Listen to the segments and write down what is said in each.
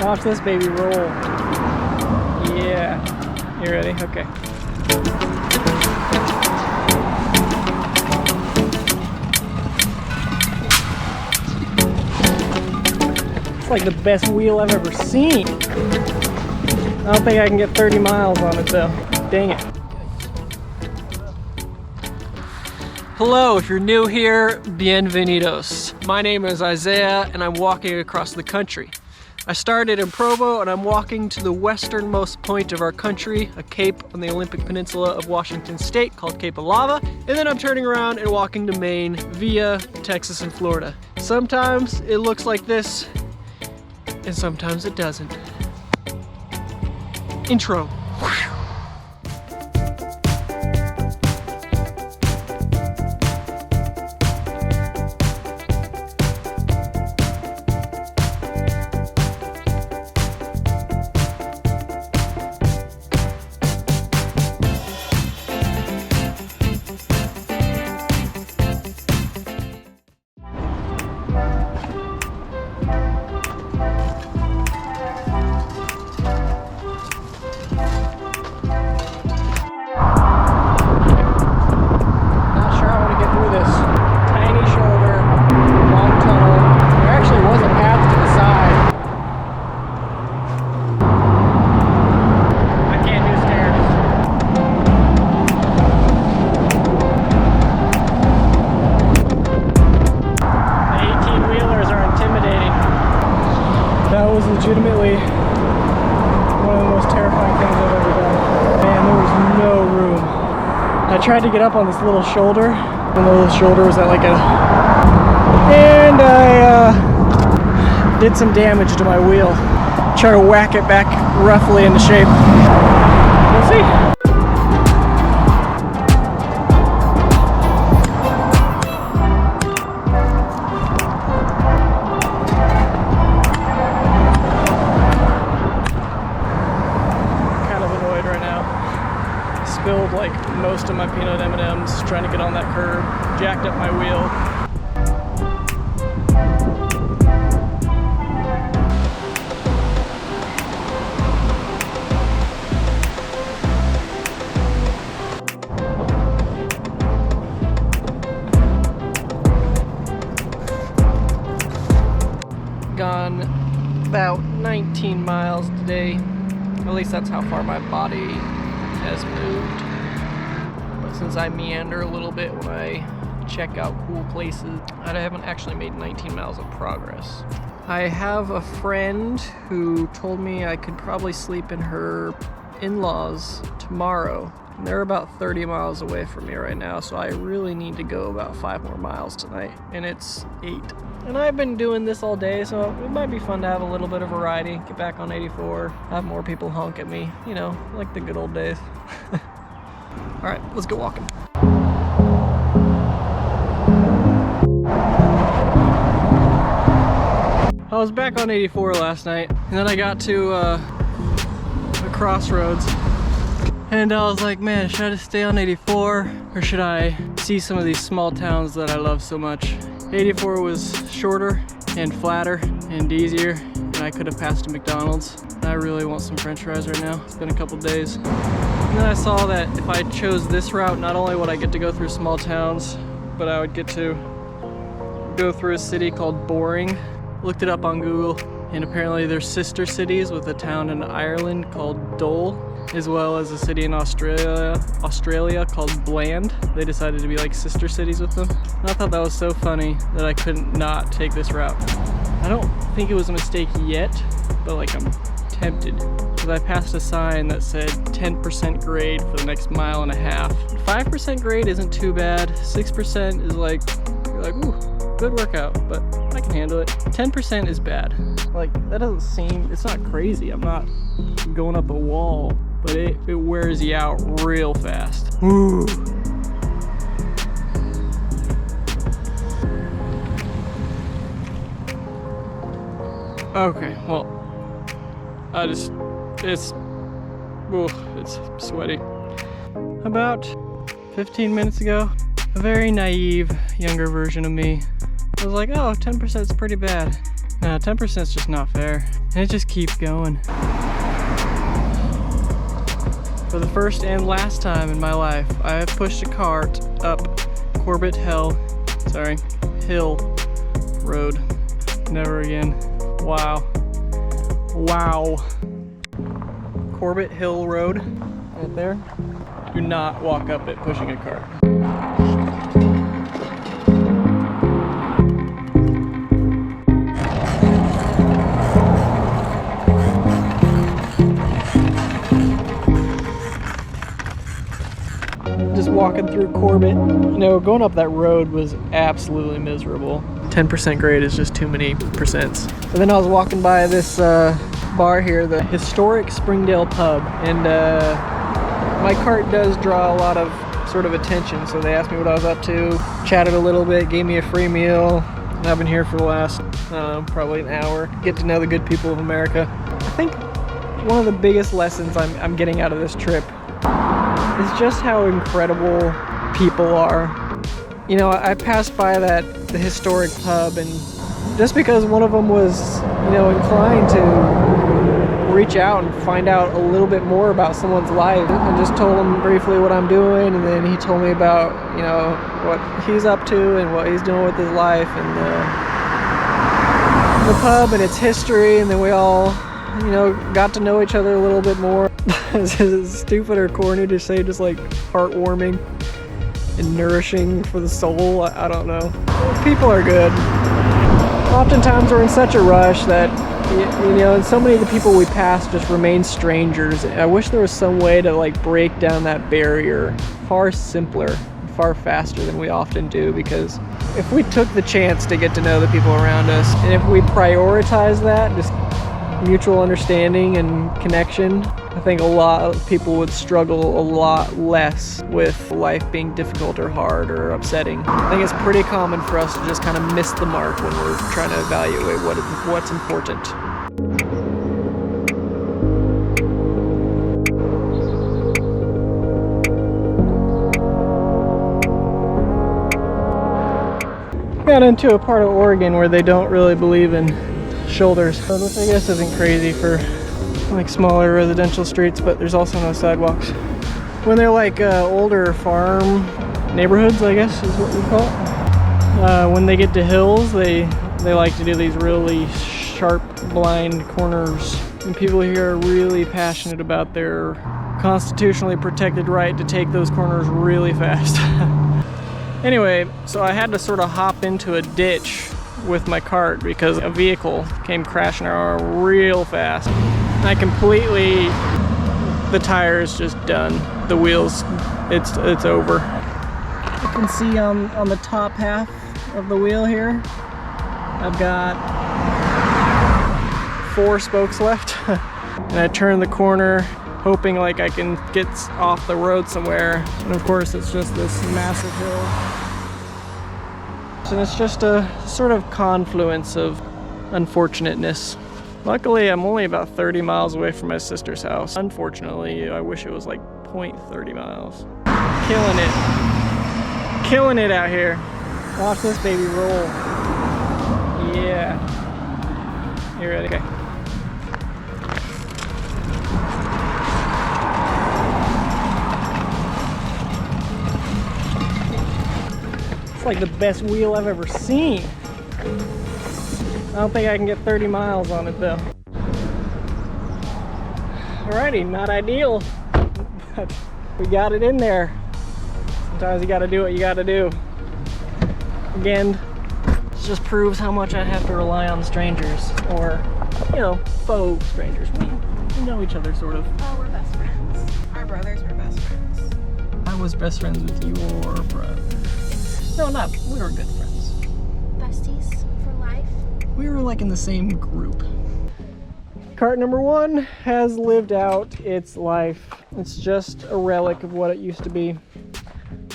Watch this baby roll. Yeah. You ready? Okay. It's like the best wheel I've ever seen. I don't think I can get 30 miles on it though. Dang it. Hello, if you're new here, bienvenidos. My name is Isaiah and I'm walking across the country. I started in Provo and I'm walking to the westernmost point of our country, a cape on the Olympic Peninsula of Washington State called Cape Alava, and then I'm turning around and walking to Maine via Texas and Florida. Sometimes it looks like this, and sometimes it doesn't. Intro. Legitimately one of the most terrifying things I've ever done. Man, there was no room. I tried to get up on this little shoulder, and the little shoulder was at like a... And I did some damage to my wheel. Try to whack it back roughly into shape. We'll see. Spilled like most of my peanut M&Ms trying to get on that curb, jacked up my wheel. Gone about 19 miles today. At least that's how far my body has moved, but since I meander a little bit when I check out cool places, I haven't actually made 19 miles of progress. I have a friend who told me I could probably sleep in her in-laws tomorrow, and they're about 30 miles away from me right now, so I really need to go about 5 more miles tonight, and it's 8. And I've been doing this all day, so it might be fun to have a little bit of variety, get back on 84, have more people honk at me, you know, like the good old days. All right, let's go walking. I was back on 84 last night, and then I got to a crossroads, and I was like, man, should I just stay on 84, or should I see some of these small towns that I love so much? 84 was shorter and flatter and easier, and I could have passed a McDonald's. I really want some french fries right now. It's been a couple days. And then I saw that if I chose this route, not only would I get to go through small towns, but I would get to go through a city called Boring. Looked it up on Google, and apparently there's sister cities with a town in Ireland called Dole, as well as a city in Australia called Bland. They decided to be like sister cities with them. And I thought that was so funny that I couldn't not take this route. I don't think it was a mistake yet, but like I'm tempted, because I passed a sign that said 10% grade for the next mile and a half. 5% grade isn't too bad. 6% is like, you're like, ooh, good workout, but I can handle it. 10% is bad. Like, that doesn't seem, it's not crazy. I'm not going up a wall, but it wears you out real fast. Ooh. Okay, well, it's sweaty. About 15 minutes ago, a very naive, younger version of me was like, oh, 10% is pretty bad. No, 10% is just not fair. And it just keeps going. For the first and last time in my life, I have pushed a cart up Hill Road. Never again. Wow. Wow. Corbett Hill Road, right there. Do not walk up it pushing a cart. Just walking through Corbett, you know, going up that road was absolutely miserable. 10% grade is just too many percents. And then I was walking by this bar here, the historic Springdale Pub, and my cart does draw a lot of sort of attention, so they asked me what I was up to, chatted a little bit, gave me a free meal, and I've been here for the last, probably an hour. Get to know the good people of America. I think one of the biggest lessons I'm getting out of this trip is just how incredible people are. You know, I passed by the historic pub, and just because one of them was, you know, inclined to reach out and find out a little bit more about someone's life, I just told him briefly what I'm doing, and then he told me about, you know, what he's up to and what he's doing with his life, and the pub and its history, and then we all, you know, got to know each other a little bit more. It's stupid or corny to say, just like heartwarming and nourishing for the soul. I don't know. People are good. Oftentimes we're in such a rush that, you know, and so many of the people we pass just remain strangers. I wish there was some way to like break down that barrier far simpler, far faster than we often do, because if we took the chance to get to know the people around us, and if we prioritize that, just mutual understanding and connection, I think a lot of people would struggle a lot less with life being difficult or hard or upsetting. I think it's pretty common for us to just kind of miss the mark when we're trying to evaluate what's important. Got into a part of Oregon where they don't really believe in shoulders, which I guess isn't crazy for like smaller residential streets, but there's also no sidewalks. When they're like older farm neighborhoods, I guess is what we call it, when they get to hills, they like to do these really sharp blind corners, and people here are really passionate about their constitutionally protected right to take those corners really fast. Anyway, so I had to sort of hop into a ditch with my cart because a vehicle came crashing around real fast. I completely, the tire is just done. The wheels, it's over. You can see on the top half of the wheel here, I've got 4 spokes left. And I turned the corner hoping like I can get off the road somewhere. And of course it's just this massive hill. And it's just a sort of confluence of unfortunateness. Luckily, I'm only about 30 miles away from my sister's house. Unfortunately, I wish it was like 0.30 miles. Killing it. Killing it out here. Watch this baby roll. Yeah. You ready? Okay. It's like the best wheel I've ever seen. I don't think I can get 30 miles on it though. Alrighty, not ideal, but we got it in there. Sometimes you gotta do what you gotta do. Again, this just proves how much I have to rely on strangers, or, you know, faux strangers. We know each other, sort of. Oh, we're best friends. Our brothers were best friends. I was best friends with your brother. No, we were good friends. Besties for life. We were like in the same group. Cart number 1 has lived out its life. It's just a relic of what it used to be.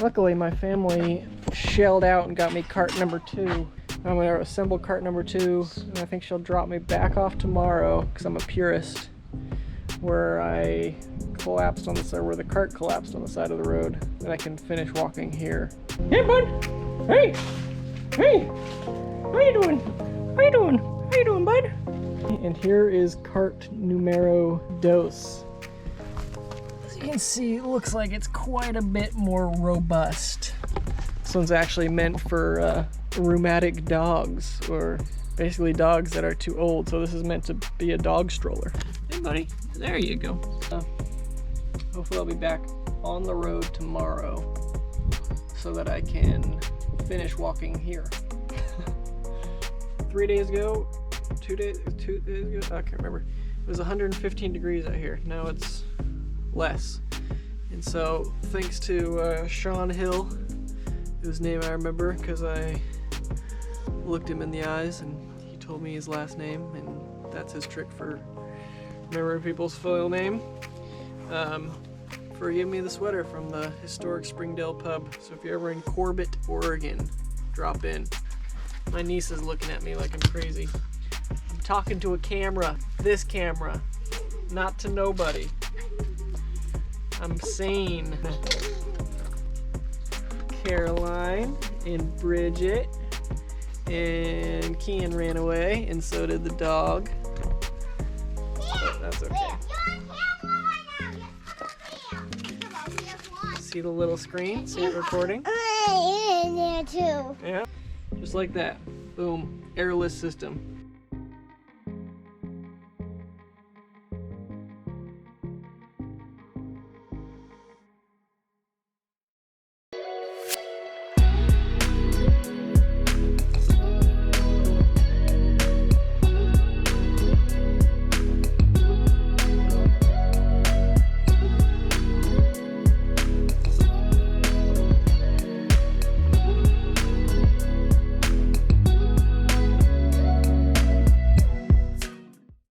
Luckily, my family shelled out and got me cart number 2. I'm gonna assemble cart number 2, and I think she'll drop me back off tomorrow, because I'm a purist, where I collapsed on the side, where the cart collapsed on the side of the road, and I can finish walking here. Hey, bud! Hey! Hey! How you doing? How you doing? How you doing, bud? And here is cart numero dos. As you can see, it looks like it's quite a bit more robust. This one's actually meant for rheumatic dogs, or basically dogs that are too old. So this is meant to be a dog stroller. Hey, buddy. There you go. Hopefully I'll be back on the road tomorrow so that I can finish walking here. 3 days ago, 2 days ago, I can't remember. It was 115 degrees out here. Now it's less. And so thanks to Sean Hill, whose name I remember because I looked him in the eyes and he told me his last name, and that's his trick for remembering people's full name. For giving me the sweater from the historic Springdale pub. So if you're ever in Corbett, Oregon, drop in. My niece is looking at me like I'm crazy. I'm talking to a camera, this camera, not to nobody. I'm sane. Caroline and Bridget and Kian ran away, and so did the dog. But that's okay. See the little screen? See it recording? I'm in there too. Yeah. Just like that. Boom. Airless system.